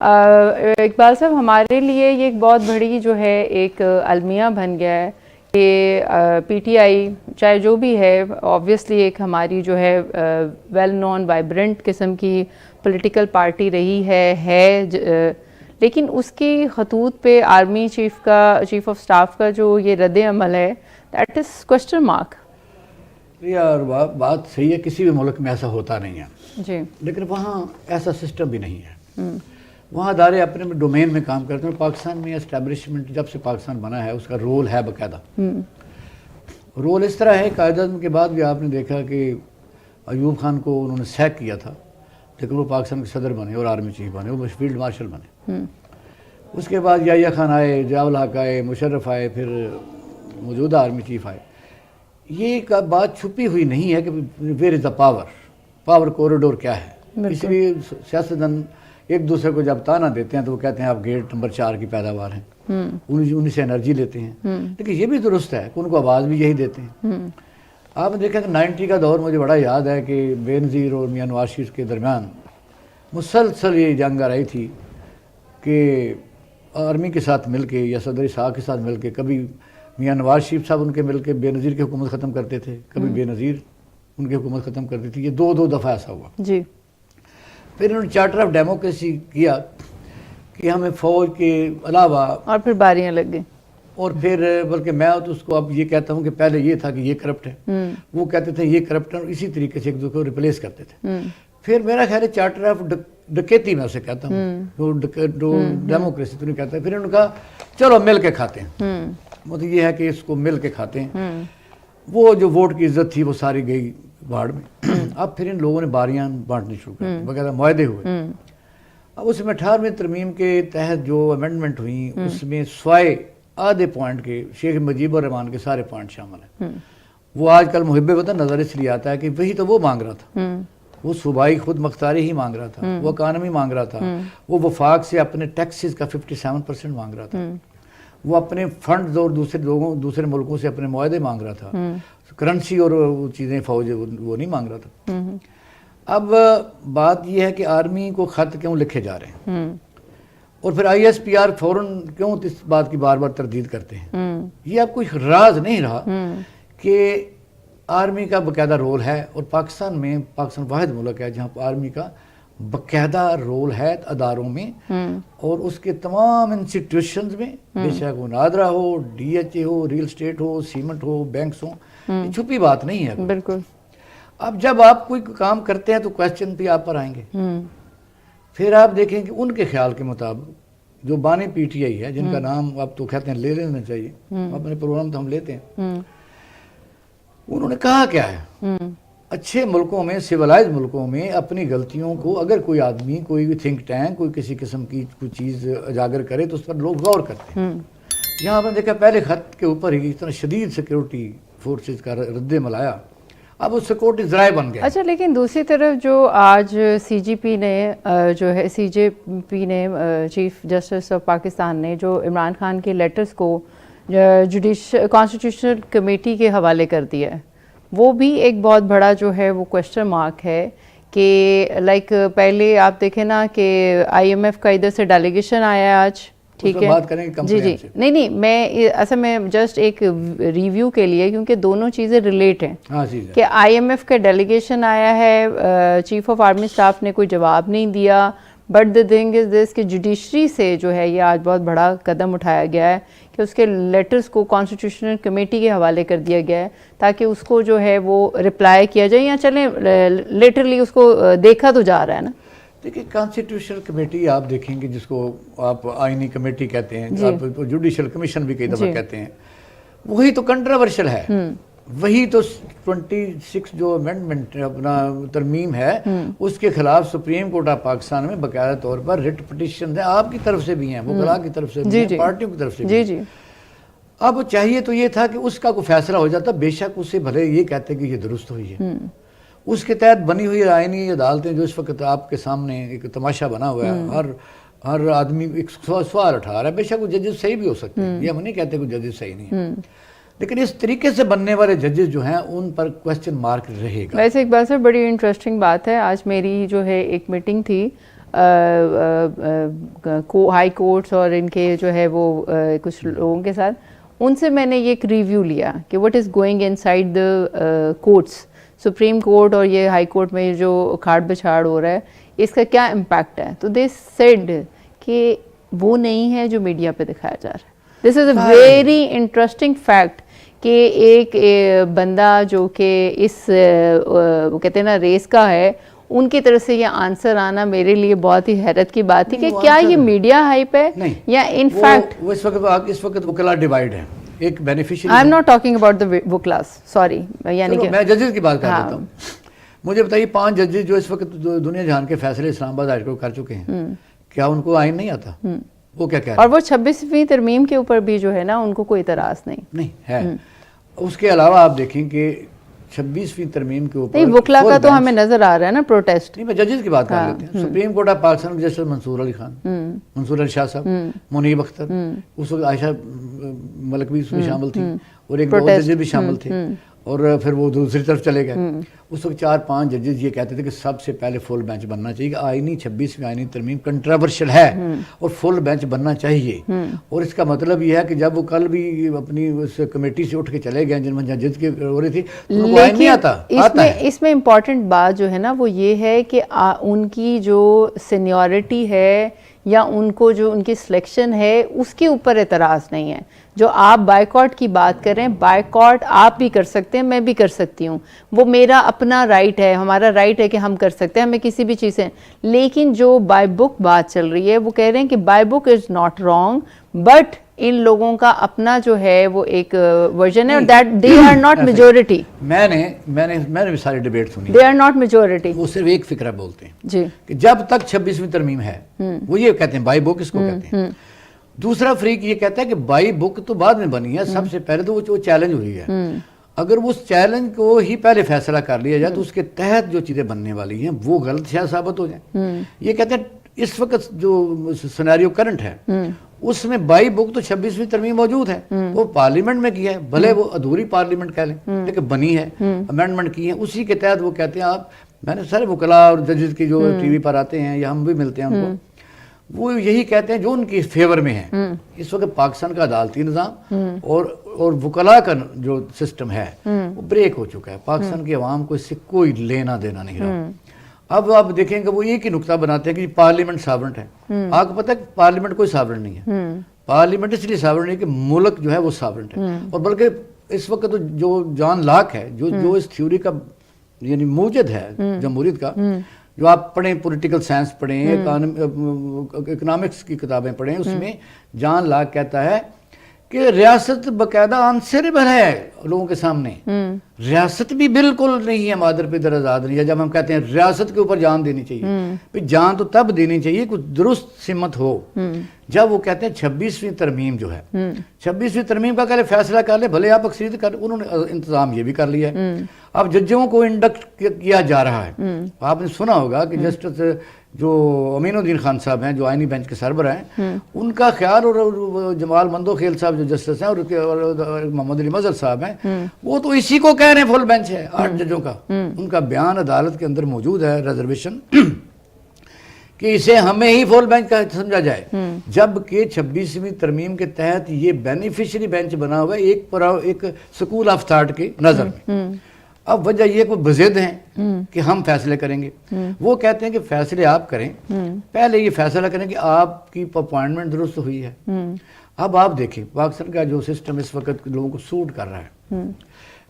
اقبال صاحب، ہمارے لیے یہ ایک بہت بڑی جو ہے ایک المیہ بن گیا ہے کہ پی ٹی آئی چاہے جو بھی ہے آبویسلی ایک ہماری جو ہے ویل نون وائبرنٹ قسم کی پولیٹیکل پارٹی رہی ہے لیکن اس کی خطوط پہ آرمی چیف آف سٹاف کا جو یہ رد عمل ہے دیٹ از کوسچن مارک. یار بات صحیح ہے، کسی بھی ملک میں ایسا ہوتا نہیں ہے جی، لیکن وہاں ایسا سسٹم بھی نہیں ہے. وہاں ادارے اپنے ڈومین میں کام کرتے ہیں. پاکستان میں اسٹیبلشمنٹ جب سے پاکستان بنا ہے اس کا رول ہے باقاعدہ. رول اس طرح ہے، قائد اعظم کے بعد بھی آپ نے دیکھا کہ ایوب خان کو انہوں نے سیک کیا تھا لیکن وہ پاکستان کے صدر بنے اور آرمی چیف بنے، وہ فیلڈ مارشل بنے. اس کے بعد یحییٰ خان آئے، ضیاء الحق آئے، مشرف آئے، پھر موجودہ آرمی چیف آئے. یہ بات چھپی ہوئی نہیں ہے کہ where is the power corridor کیا ہے. اس لیے سیاستدان ایک دوسرے کو جب تانا دیتے ہیں تو وہ کہتے ہیں آپ گیٹ نمبر 4 کی پیداوار ہیں، انہیں سے انرجی لیتے ہیں. لیکن یہ بھی درست ہے کہ ان کو آواز بھی یہی دیتے ہیں. آپ نے دیکھا کہ 90 کا دور مجھے بڑا یاد ہے کہ بے نظیر اور میاں نواز شریف کے درمیان مسلسل یہ جنگ آ رہی تھی کہ آرمی کے ساتھ مل کے یا صدر اسحاق کے ساتھ مل کے کبھی میاں نواز شریف صاحب ان کے مل کے بے نظیر کی حکومت ختم کرتے تھے، کبھی بے نظیر ان کی حکومت ختم کرتی تھی. یہ دو دفعہ ایسا ہوا. جی. پھر انہوں نے چارٹر آف ڈیموکریسی کیا کہ ہمیں فوج کے علاوہ اور پھر باریاں لگ گئیں. اور پھر بلکہ میں تو اس کو اب یہ کہتا ہوں کہ پہلے یہ تھا کہ یہ کرپٹ ہے، وہ کہتے تھے یہ کرپٹ ہے، اور اسی طریقے سے ایک دوسرے کو ریپلیس کرتے تھے. پھر میرا خیال ہے چارٹر آف ڈکیتی میں اسے کہتا ہوں، ڈیموکریسی تو نہیں کہتا. پھر انہوں نے کہا چلو مل کے کھاتے ہیں. مطلب یہ ہے کہ اس کو مل کے کھاتے ہیں. وہ جو ووٹ کی عزت تھی وہ ساری گئی باڑ میں. اب پھر ان لوگوں نے باریاں بانٹنی شروع کر دی، باقاعدہ معاہدے ہوئے. اب اس میں 18ویں ترمیم کے تحت جو امینڈمنٹ ہوئی اس میں سوائے آدھے پوائنٹ کے شیخ مجیب الرحمان کے سارے پوائنٹ شامل ہیں. وہ آج کل محب وطن نظر اس لیے آتا ہے کہ وہی تو وہ مانگ رہا تھا. وہ صوبائی خود مختاری ہی مانگ رہا تھا، وہ اکانومی مانگ رہا تھا، وہ وفاق سے اپنے ٹیکسز کا 57% مانگ رہا تھا، وہ اپنے فنڈز اور دوسرے ملکوں سے اپنے معاہدے مانگ رہا تھا. کرنسی اور چیزیں فوج وہ نہیں مانگ رہا تھا. اب بات یہ ہے کہ آرمی کو خط کیوں لکھے جا رہے ہیں اور پھر آئی ایس پی آر فوراً کیوں اس بات کی بار بار تردید کرتے ہیں. یہ اب کوئی راز نہیں رہا کہ آرمی کا باقاعدہ رول ہے، اور پاکستان واحد ملک ہے جہاں آرمی کا باقاعدہ رول ہے اداروں میں اور اس کے تمام انسٹیٹیوشنز میں، بے شک وہ نادرا ہو، ڈی ایچ اے ہو، ریل اسٹیٹ ہو، سیمنٹ ہو، بینکس ہوں. یہ چھپی بات نہیں ہے بالکل. اب جب آپ کوئی کام کرتے ہیں تو کوسچن بھی آپ پر آئیں گے. پھر آپ دیکھیں کہ ان کے خیال کے مطابق جو بانی پی ٹی آئی ہے، جن کا نام آپ تو کہتے ہیں لے لینا چاہیے، اپنے پروگرام تو ہم لیتے ہیں، انہوں نے کہا کیا ہے. اچھے ملکوں میں، سیولائز ملکوں میں اپنی غلطیوں کو اگر کوئی آدمی، کوئی بھی تھنک ٹینک، کوئی کسی قسم کی کوئی چیز اجاگر کرے تو اس پر لوگ غور کرتے ہیں. یہاں آپ نے دیکھا پہلے خط کے اوپر ہی اتنا شدید سیکیورٹی فورسز کا رد عمل آیا، اب وہ سیکورٹی ذرائع بن گیا. اچھا، لیکن دوسری طرف جو آج سی جے پی نے چیف جسٹس آف پاکستان نے جو عمران خان کے لیٹرز کو کانسٹیٹیوشنل کمیٹی کے حوالے کر دیا ہے، وہ بھی ایک بہت بڑا جو ہے وہ کوسچن مارک ہے کہ لائک پہلے آپ دیکھیں نا کہ آئی ایم ایف کا ادھر سے ڈیلیگیشن آیا ہے آج، ٹھیک ہے. جی نہیں میں اصل میں جسٹ ایک ریویو کے لیے، کیونکہ دونوں چیزیں ریلیٹ ہیں کہ آئی ایم ایف کا ڈیلیگیشن آیا ہے، چیف آف آرمی اسٹاف نے کوئی جواب نہیں دیا. بٹ دا تھنگ از دس کہ جوڈیشری سے جو ہے یہ آج بہت بڑا قدم اٹھایا گیا ہے کہ اس کے لیٹرز کو کانسٹیٹیوشنل کمیٹی کے حوالے کر دیا گیا ہے تاکہ اس کو جو ہے وہ رپلائی کیا جائے، یا چلیں لیٹرلی اس کو دیکھا تو جا رہا ہے نا. دیکھیں کانسٹیٹیوشنل کمیٹی آپ دیکھیں گے جس کو آپ آئینی کمیٹی کہتے ہیں، آپ جوڈیشل کمیشن بھی کئی دفعہ کہتے ہیں، وہی تو کنٹراورشل ہے. وہی تو 26 جو امینڈمنٹ اپنا ترمیم ہے اس کے خلاف سپریم کورٹ آف پاکستان میں باقاعدہ طور پر ریٹ پٹیشن ہے، آپ کی طرف سے بھی ہیں، وکلاء کی طرف سے بھی ہیں، پارٹیوں کی طرف سے بھی ہیں. اب چاہیے تو یہ تھا کہ اس کا کوئی فیصلہ ہو جاتا، بے شک اسے بھلے یہ کہتے کہ یہ درست ہوئی ہے. اس کے تحت بنی ہوئی آئینی عدالتیں جو اس وقت آپ کے سامنے ایک تماشا بنا ہوا ہے، ہر آدمی ایک سوال اٹھا رہا ہے. بے شک وہ ججز صحیح بھی ہو سکتے ہیں، یہ ہم نہیں کہتے کہ ججز صحیح نہیں ہیں، لیکن اس طریقے سے بننے والے ججز جو ہیں ان پر کوسچن مارک رہے گا. ویسے اقبال صاحب بڑی انٹرسٹنگ بات ہے، آج میری جو ہے ایک میٹنگ تھی ہائی کورٹس اور ان کے جو ہے وہ کچھ لوگوں کے ساتھ, ان سے میں نے یہ ایک ریویو لیا کہ what is going in side the courts, supreme court اور یہ ہائی کورٹ میں جو اکھاڑ بچھاڑ ہو رہا ہے اس کا کیا امپیکٹ ہے. تو دے سیڈ کہ وہ نہیں ہے جو میڈیا پہ دکھایا جا رہا ہے. دس از اے ویری انٹرسٹنگ فیکٹ کہ ایک بندہ جو کہ اس وہ کہتے ہیں نا ریس کا ہے, ان کی طرف سے یہ آنسر آنا میرے لیے بہت ہی حیرت کی بات تھی کہ کیا یہ میڈیا ہائپ ہے یا ان فیکٹ اس وقت وکلا ڈیوائیڈ ہے. ایک beneficiary, I am not talking about the وکلاس, سوری, یعنی کہ میں ججز کی بات کر لیتا ہوں. مجھے بتائیے 5 ججز جو اس وقت دنیا جہان کے فیصلے اسلام آباد ہائی کورٹ کر چکے ہیں, کیا ان کو آئین نہیں آتا؟ وہ کیا کہہ رہے ہیں؟ اور وہ 26ویں ترمیم کے اوپر بھی جو ہے نا ان کو کوئی اعتراض نہیں ہے. اس کے علاوہ آپ دیکھیں کہ 26ویں ترمیم کے اوپر نہیں, وکلا کا تو ہمیں نظر آ رہا ہے نا پروٹیسٹ. نہیں, میں ججز کی بات کر لیتے ہیں. سپریم کورٹ آف پاکستان کے جسٹس منصور علی خان, منصور علی شاہ صاحب, منیب اختر, اس وقت عائشہ ملک بھی اس میں شامل تھی, اور ایک دو ججز بھی شامل تھے, اور پھر وہ دوسری طرف چلے گئے. اس وقت 4-5 ججز یہ کہتے تھے کہ سب سے پہلے فل بینچ بننا چاہیے, کہ آئینی 26ویں آئینی ترمیم کنٹراورشل ہے اور فل بینچ بننا چاہیے. اور اس کا مطلب یہ ہے کہ جب وہ کل بھی اپنی اس کمیٹی سے اٹھ کے چلے گئے جن میں ججز کی ہو رہی تھی, ان کو آئین نہیں آتا. اس میں امپورٹنٹ بات جو ہے نا وہ یہ ہے کہ ان کی جو سینیورٹی ہے یا ان کو جو ان کی سلیکشن ہے اس کے اوپر اعتراض نہیں ہے. جو آپ بائیکاٹ کی بات کریں, بائیکاٹ آپ بھی کر سکتے ہیں, میں بھی کر سکتی ہوں, وہ میرا اپنا رائٹ ہے, ہمارا رائٹ ہے کہ ہم کر سکتے ہیں, ہمیں کسی بھی چیز سے. لیکن جو بائی بک بات چل رہی ہے وہ کہہ رہے ہیں کہ by book is not wrong, but in لوگوں کا اپنا جو ہے وہ ایک ورژن ہے, اور that they are not majority. میں نے بھی ساری ڈیبیٹ سنی, دے آر ناٹ میجورٹی. وہ صرف ایک فکرہ بولتے ہیں جی کہ جب تک 26ویں ترمیم ہے, وہ یہ کہتے ہیں بائی بک اس کو کہتے ہیں. دوسرا فریق یہ کہتا ہے کہ بائی بک تو بعد میں بنی ہے, سب سے پہلے تو وہ چیلنج ہوئی ہے. اگر وہ اس چیلنج کو ہی پہلے فیصلہ کر لیا جائے تو اس کے تحت جو چیزیں بننے والی ہیں وہ غلط شاید ثابت ہو جائیں. یہ کہتے ہیں اس وقت جو سینیریو کرنٹ ہے اس میں بائی بک تو 26ویں ترمیم موجود ہے, وہ پارلیمنٹ میں کی ہے, بھلے وہ ادھوری پارلیمنٹ کہہ لیں لیکن بنی ہے, امینڈمنٹ کی ہے. اسی کے تحت وہ کہتے ہیں آپ, میں نے سارے وکلا اور ججز کی جو ٹی وی پر آتے ہیں یا ہم بھی ملتے ہیں ان کو, وہ یہی کہتے ہیں جو ان کی فیور میں ہیں. اس وقت پاکستان کا عدالتی نظام اور وکلا کا جو سسٹم ہے وہ بریک ہو چکا ہے. پاکستان کی عوام کو اس سے کوئی لینا دینا نہیں رہا. اب آپ دیکھیں کہ وہ ایک ہی نقطہ بناتے ہیں کہ پارلیمنٹ ساورنٹ ہے. آپ کو پتہ ہے کہ پارلیمنٹ کوئی ساورنٹ نہیں ہے. پارلیمنٹ اس لیے ساورنٹ نہیں کہ ملک جو ہے وہ ساورنٹ ہے. اور بلکہ اس وقت جو جان لاک ہے جو اس تھیوری کا یعنی موجد ہے جمہوریت کا, جو آپ پڑھیں پولیٹیکل سائنس پڑھیں, اکنامکس کی کتابیں پڑھیں, اس میں جان لاک کہتا ہے کہ ریاست باقاعدہ آنسریبل ہے لوگوں کے سامنے. ریاست بھی بالکل نہیں ہے مادر پہ در آزاد نہیں ہے. جب ہم کہتے ہیں ریاست کے اوپر جان دینی چاہیے, جان تو تب دینی چاہیے کچھ درست سمت ہو, جب وہ کہتے ہیں 26ویں ترمیم جو ہے, 26ویں ترمیم کا پہلے فیصلہ کر لے, بھلے آپ اکثریت کر, انہوں نے انتظام یہ بھی کر لیا ہے. اب ججوں کو انڈکٹ کیا جا رہا ہے. آپ نے سنا ہوگا کہ جسٹس جو امین الدین خان صاحب ہیں جو آئینی بینچ کے سربراہ ہیں, ان کا خیال, اور جمال مندوخیل صاحب جو جسٹس ہیں اور محمد علی مظہر صاحب ہیں, وہ تو اسی کو کہہ رہے ہیں فل بینچ ہے 8 ججوں کا. ان کا بیان عدالت کے اندر موجود ہے, ریزرویشن, کہ اسے ہمیں ہی فل بینچ کا سمجھا جائے, جبکہ 26ویں ترمیم کے تحت یہ بینیفیشری بینچ بنا ہوا ہے ایک سکول آف تھاٹ کے نظر میں. اب وجہ یہ کہ وہ بضد ہیں کہ ہم فیصلے کریں گے. وہ کہتے ہیں کہ فیصلے آپ کریں, پہلے یہ فیصلہ کریں کہ آپ کی اپوائنٹمنٹ درست ہوئی ہے. اب آپ دیکھیں پاکستان کا جو سسٹم اس وقت لوگوں کو سوٹ کر رہا ہے.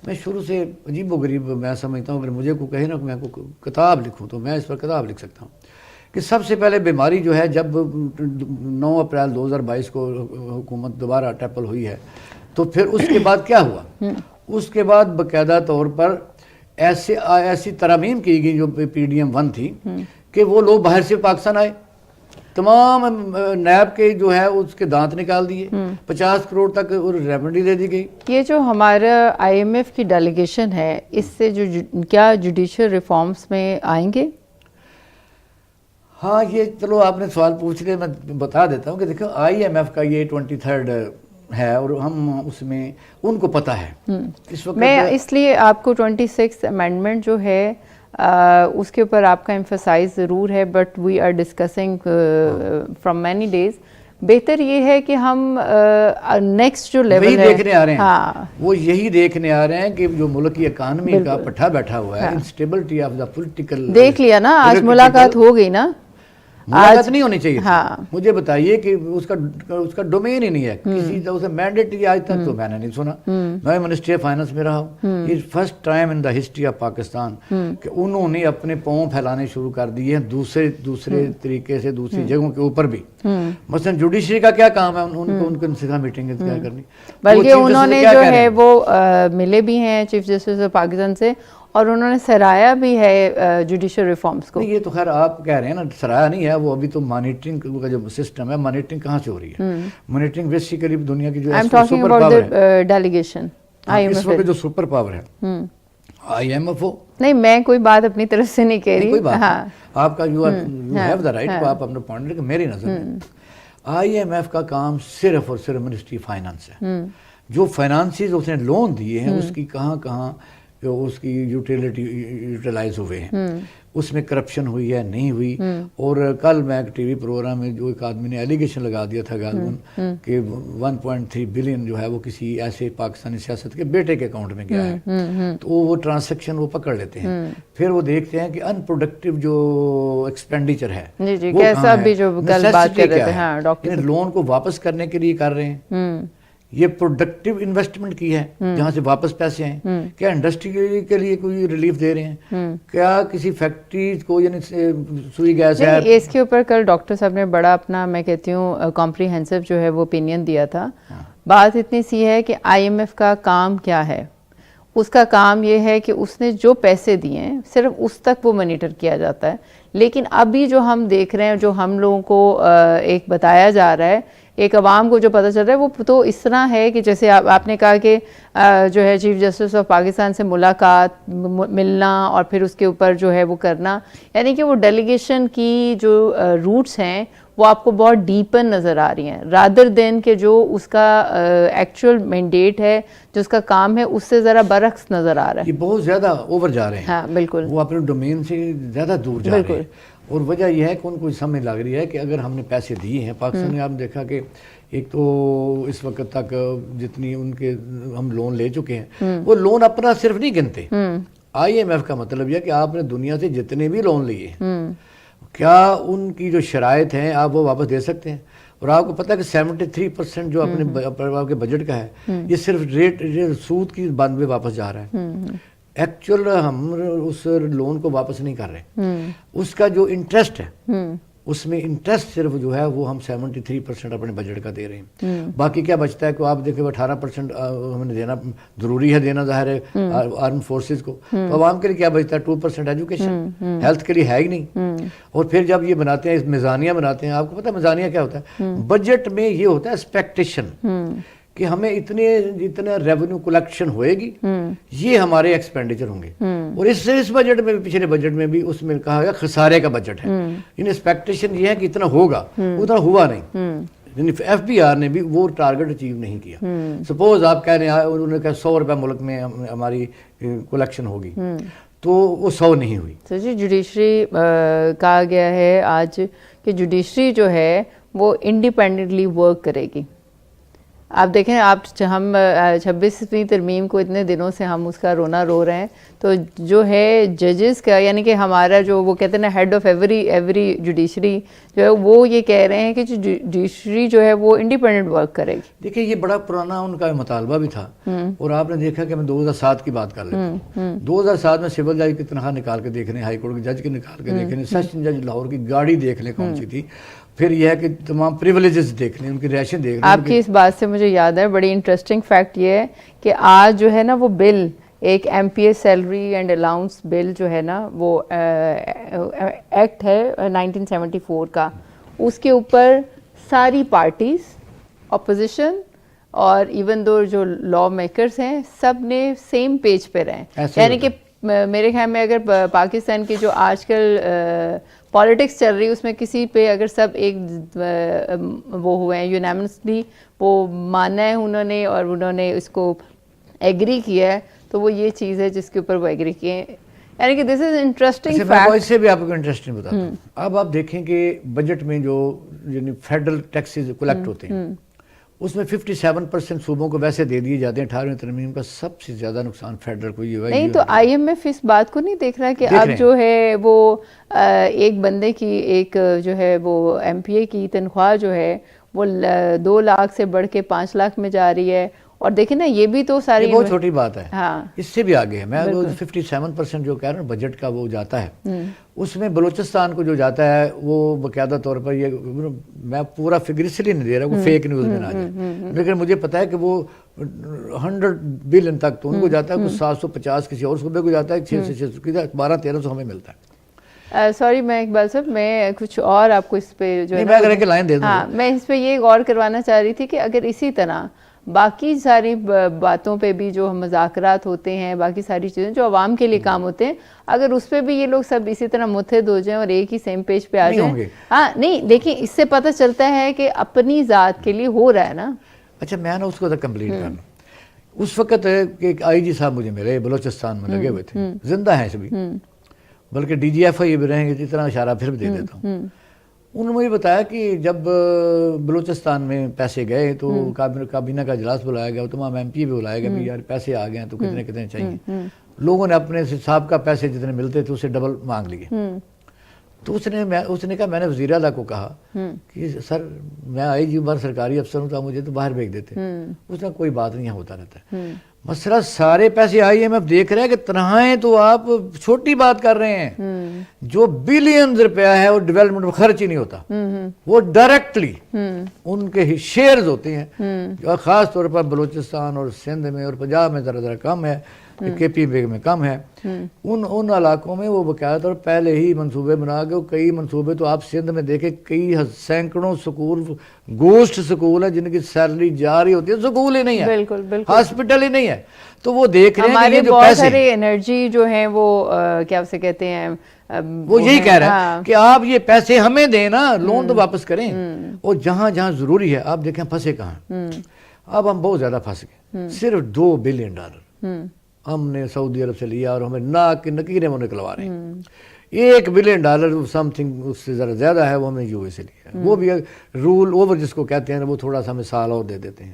میں شروع سے عجیب و غریب میں سمجھتا ہوں, اگر مجھے کو کہے نا کہ میں کو کتاب لکھوں تو میں اس پر کتاب لکھ سکتا ہوں. کہ سب سے پہلے بیماری جو ہے جب 9 اپریل 2022 کو حکومت دوبارہ ٹیپل ہوئی ہے, تو پھر اس کے بعد کیا ہوا؟ اس کے بعد باقاعدہ طور پر ایسی ترامیم کی گئی جو PDM-1 تھی کہ وہ لوگ باہر سے پاکستان آئے, تمام نیب کے جو ہے اس کے دانت نکال دیے, 50 کروڑ تک ریمنڈی دے دی گئی. یہ جو ہمارا IMF کی ڈیلیگیشن ہے, اس سے جو کیا جوڈیشل ریفارمز میں آئیں گے؟ ہاں, یہ چلو آپ نے سوال پوچھ لیا, میں بتا دیتا ہوں کہ دیکھو IMF کا یہ 23rd ہے اور ہم اس میں ان کو پتہ ہے اس وقت. میں اس لیے آپ کو 26th امینڈمنٹ جو ہے اس کے اوپر آپ کا ایمفسائز ضرور ہے, but we are discussing from many days. بہتر یہ ہے کہ ہم نیکسٹ جو لیول ہے دیکھنے آ رہے ہیں, وہ یہی دیکھنے آ رہے ہیں کہ جو ملک کی اکانومی کا پٹھا بیٹھا ہوا ہے, انسٹیبلٹی آف دا پولیٹیکل, دیکھ لیا نا آج ملاقات ہو گئی نا, ملاقات نہیں ہونی چاہیے. مجھے بتائیے کہ اس کا ڈومین ہی نہیں ہے کسی اسے مینڈیٹ دیا آج تک تو میں نے نہیں سنا. میں منسٹری آف فائنانس میں رہا ہوں, یہ first time in the history of Pakistan کہ انہوں نے اپنے پاؤں پھیلانے شروع کر دیے ہیں دوسرے طریقے سے دوسری جگہوں کے اوپر بھی. مثلا جوڈیشری کا کیا کام ہے, ان کو سکھا میٹنگ کیا کرنی, بلکہ انہوں نے جو ہے وہ ملے بھی ہیں چیف جسٹس آف پاکستان سے, اور انہوں نے سرایا بھی ہے جوڈیشل ریفارمز کو. یہ تو خیر آپ کہہ رہے ہیں نا, سرایا نہیں ہے وہ, ابھی تو مانیٹرنگ کا جو سسٹم ہے, مانیٹرنگ کہاں سے ہو رہی ہے؟ مانیٹرنگ بیسیکلی دنیا کی جو سپر پاور ہے, ڈیلیگیشن اس وقت جو سپر پاور ہے آئی ایم ایف او. نہیں, میں کوئی بات اپنی طرف سے نہیں کہہ رہی, کوئی بات آپ کا یو ہیو دا رائٹ, آپ اپنا پوائنٹ کہ میری نظر میں آئی ایم ایف کا کام صرف اور صرف منسٹری فائنانس ہے. جو فائنانسز اس نے لون دیے ہیں اس کی کہاں اس کی یوٹیلیٹی یوٹیلائز ہوئے ہیں, اس میں کرپشن ہوئی ہے نہیں ہوئی. اور کل میں ایک ٹی وی پروگرام میں جو ایک آدمی نے ایلیگیشن لگا دیا تھا غالباً کہ 1.3 بلین جو ہے وہ کسی ایسے پاکستانی سیاست کے بیٹے کے اکاؤنٹ میں گیا ہے, تو وہ ٹرانزیکشن وہ پکڑ لیتے ہیں, پھر وہ دیکھتے ہیں کہ ان پروڈکٹیو جو ایکسپینڈیچر ہے وہ کہاں ہے, لون کو واپس کرنے کے لیے کر رہے ہیں, یہ پروڈکٹیو انویسٹمنٹ کی ہے جہاں سے واپس پیسے آئیں, کیا انڈسٹری کے لیے کوئی ریلیف دے رہے ہیں, کیا کسی فیکٹری کو یعنی سوئی گیس ہے. اس کے اوپر کل ڈاکٹر صاحب نے بڑا اپنا میں کہتی ہوں کمپریہنسو جو ہے وہ اوپینین دیا تھا. بات اتنی سی ہے کہ آئی ایم ایف کا کام کیا ہے, اس کا کام یہ ہے کہ اس نے جو پیسے دیے ہیں صرف اس تک وہ مانیٹر کیا جاتا ہے. لیکن ابھی جو ہم دیکھ رہے ہیں, جو ہم لوگوں کو ایک بتایا جا رہا ہے, ایک عوام کو جو پتہ چل رہا ہے, وہ تو اس طرح ہے کہ جیسے آپ نے کہا کہ جو ہے چیف جسٹس آف پاکستان سے ملاقات, ملنا اور پھر اس کے اوپر جو ہے وہ کرنا, یعنی کہ وہ ڈیلیگیشن کی جو روٹس ہیں وہ آپ کو بہت ڈیپن نظر آ رہی ہیں, رادر دین کہ جو اس کا ایکچوئل مینڈیٹ ہے, جو اس کا کام ہے, اس سے ذرا برعکس نظر آ رہا ہے. یہ بہت زیادہ اوور جا رہے ہیں. ہاں بالکل, وہ اپنے ڈومین سے زیادہ دور جا رہے ہیں. اور وجہ یہ ہے کہ ان کو سمجھ لگ رہی ہے کہ اگر ہم نے پیسے دیے ہیں, پاکستان نے آپ دیکھا کہ ایک تو اس وقت تک جتنی ان کے ہم لون لے چکے ہیں, وہ لون اپنا صرف نہیں گنتے. آئی ایم ایف کا مطلب یہ کہ آپ نے دنیا سے جتنے بھی لون لیے کیا ان کی جو شرائط ہیں آپ وہ واپس دے سکتے ہیں. اور آپ کو پتہ ہے کہ 73% جو اپنے کے بجٹ کا ہے یہ صرف ریٹ سود کی بند میں واپس جا رہا ہے. ایکچوئل ہم اس لون کو واپس نہیں کر رہے, اس کا جو انٹرسٹ ہے اس میں انٹرسٹ صرف جو ہے وہ ہم 73% اپنے بجٹ کا دے رہے ہیں. باقی کیا بچتا ہے کہ آپ دیکھیں 18% ہمیں دینا ضروری ہے, دینا ظاہر ہے آرم فورسز کو, تو عوام کے لیے کیا بچتا ہے 2% ایجوکیشن, ہیلتھ کے لیے ہے ہی نہیں. اور پھر جب یہ بناتے ہیں میزانیہ بناتے ہیں, آپ کو پتہ ہے میزانیہ کیا ہوتا ہے؟ بجٹ میں یہ ہوتا ہے ایکسپیکٹیشن کہ ہمیں اتنا ریونیو کلیکشن ہوئے گی, یہ ہمارے ایکسپینڈیچر ہوں گے. اور اس بجٹ میں بھی, پچھلے بجٹ میں بھی اس میں کہا گیا خسارے کا بجٹ ہے. یعنی ایکسپیکٹیشن یہ ہے کہ اتنا ہوگا, اتنا ہوا نہیں. یعنی ایف بی آر نے بھی وہ ٹارگٹ اچیو نہیں کیا. سپوز آپ کہہ رہے ہیں انہوں نے کہا 100 روپے ملک میں ہماری کلیکشن ہوگی, تو وہ 100 نہیں ہوئی. سر جی, جوڈیشری کہا گیا ہے آج کہ جوڈیشری جو ہے وہ انڈیپینڈنٹلی ورک کرے گی. آپ دیکھیں, آپ ہم 26ویں ترمیم کو اتنے دنوں سے ہم اس کا رونا رو رہے ہیں, تو جو ہے ججز کا, یعنی کہ ہمارا جو وہ کہتے ہیں نا ہیڈ آف ایوری جوڈیشری جو ہے, وہ یہ کہہ رہے ہیں کہ جوڈیشری جو ہے وہ انڈیپینڈنٹ ورک کرے گی. دیکھیں یہ بڑا پرانا ان کا مطالبہ بھی تھا, اور آپ نے دیکھا کہ میں 2007 کی بات کر لیتا ہوں. 2007 میں سول جج کی تنخواہ نکال کے دیکھ رہے ہیں, ہائی کورٹ کے جج کے نکال کے دیکھ رہے ہیں, سیشن جج لاہور کی گاڑی دیکھ لیں کون سی تھی, پھر یہ ہے کہ تمام پریولیجز دیکھ لیں, ان کی ریشن دیکھ لیں. آپ کی اس بات سے مجھے یاد ہے, بڑی انٹرسٹنگ فیکٹ یہ ہے کہ آج جو ہے نا وہ بل, ایک M P S salary and allowance bill جو ہے نا, وہ ایکٹ ہے 1974 کا, اس کے اوپر ساری پارٹیز, اپوزیشن اور ایون دو جو لا میکرز ہیں, سب نے سیم پیج پہ رہے. یعنی کہ میرے خیال میں اگر پاکستان کی جو آج کل پالیٹکس چل رہی ہے اس میں کسی پہ اگر سب ایک وہ ہوئے ہیں یونیمسلی وہ مانا ہے انہوں نے, اور انہوں نے اس کو ایگری کیا ہے, تو وہ یہ چیز ہے جس کے اوپر وہ ایگری کیے ہیں. یعنی کہ دس از انٹرسٹنگ میں اس سے بھی آپ کو انٹرسٹنگ بتاتا ہوں. اب آپ دیکھیں کہ بجٹ میں جو یعنی فیڈرل ٹیکسز کلیکٹ ہوتے ہیں اس میں 57% صوبوں کو ویسے دے دیے جاتے ہیں. 18ویں ترمیم کا سب سے زیادہ نقصان فیڈرل کو یہ ہوا. نہیں تو آئی ایم ایف اس بات کو نہیں دیکھ رہا کہ اب جو ہے وہ ایک بندے کی ایک جو ہے وہ ایم پی اے کی تنخواہ جو ہے وہ 2 لاکھ سے بڑھ کے 5 لاکھ میں جا رہی ہے. اور دیکھیں نا یہ بھی تو ساری بہت چھوٹی بات ہے. ہاں اس سے بھی آگے ہے. میں 57% جو کہہ رہا ہوں بجٹ کا وہ جاتا ہے, اس میں بلوچستان کو جو جاتا ہے وہ باقاعدہ طور پر, یہ میں پورا فگر اس لیے نہیں دے رہا, وہ فیک نیوز میں نہ جائے, لیکن مجھے پتا ہے کہ وہ 100 بلین تک تو ان کو جاتا ہے, کچھ 750 کسی اور صوبے کو جاتا ہے, 1200-1300 ہمیں ملتا ہے. سوری میں اقبال صاحب میں کچھ اور آپ کو اس پہ جو ہے میں اگر ایک لائن دے دوں, ہاں میں اس پہ یہ غور کروانا چاہ رہی تھی کہ اگر اسی طرح باقی ساری باتوں پہ بھی جو مذاکرات ہوتے ہیں, باقی ساری چیزیں جو عوام کے لیے کام ہوتے ہیں, اگر اس پہ بھی یہ لوگ سب اسی طرح متحد ہو جائیں اور ایک ہی سیم پیج پہ آ جائیں. ہاں نہیں دیکھیں اس سے پتہ چلتا ہے کہ اپنی ذات کے لیے ہو رہا ہے نا. اچھا میں نا اس کو کمپلیٹ کرنا. اس وقت ایک آئی جی صاحب مجھے ملے, بلوچستان میں لگے ہوئے تھے, زندہ ہیں سبھی, بلکہ ڈی جی ایف آئی بھی رہیں گے, اتنا اشارہ پھر بھی دے دیتا ہوں. انہوں نے مجھے بتایا کہ جب بلوچستان میں پیسے گئے تو کابینہ کا اجلاس بلایا گیا, تمام ایم پی بھی بلایا گیا, یار پیسے آ گئے ہیں تو کتنے کتنے چاہیے. لوگوں نے اپنے حساب کا پیسے جتنے ملتے تھے اسے ڈبل مانگ لیے. تو اس نے کہا, میں نے وزیر اعلیٰ کو کہا کہ سر میں آئی جی بار سرکاری افسر ہوں تو مجھے تو باہر بھیج دیتے. اس نے کوئی بات نہیں ہوتا رہتا ہے مسئلہ, سارے پیسے آئی ایم ایف دیکھ رہے ہیں کہ تنہائیں تو آپ چھوٹی بات کر رہے ہیں. جو بلینز روپیہ ہے وہ ڈیولپمنٹ میں خرچ ہی نہیں ہوتا, وہ ڈائریکٹلی ان کے شیئرز ہوتے ہیں, جو خاص طور پر بلوچستان اور سندھ میں اور پنجاب میں ذرا کم ہے, کے پی بیگ میں کم ہے. ان علاقوں میں وہ باقاعدہ طور پہلے ہی منصوبے بنا کے, کئی منصوبے تو آپ سندھ میں دیکھیں کئی سینکڑوں سکول, گوشت سکول ہیں جن کی سیلری جاری ہوتی ہے, سکول ہی نہیں ہے, بالکل بالکل ہاسپٹل ہی نہیں ہے. تو وہ دیکھ رہے ہیں ہمارے بہت سارے انرجی جو ہیں وہ کیا اسے کہتے ہیں, وہ یہی کہہ رہا ہے کہ آپ یہ پیسے ہمیں دیں نا, لون تو واپس کریں, اور جہاں جہاں ضروری ہے آپ دیکھیں پھنسے کہاں. اب ہم بہت زیادہ پھنس گئے. صرف $2 بلین ہم نے سعودی عرب سے لیا اور ہمیں ناک کے نکیرے وہ نکلوا رہے ہیں. $1 بلین سم تھنگ اس سے ذرا زیادہ ہے وہ ہم نے یو اے سے لیا. وہ بھی رول اوور جس کو کہتے ہیں وہ تھوڑا سا ہمیں سال اور دے دیتے ہیں.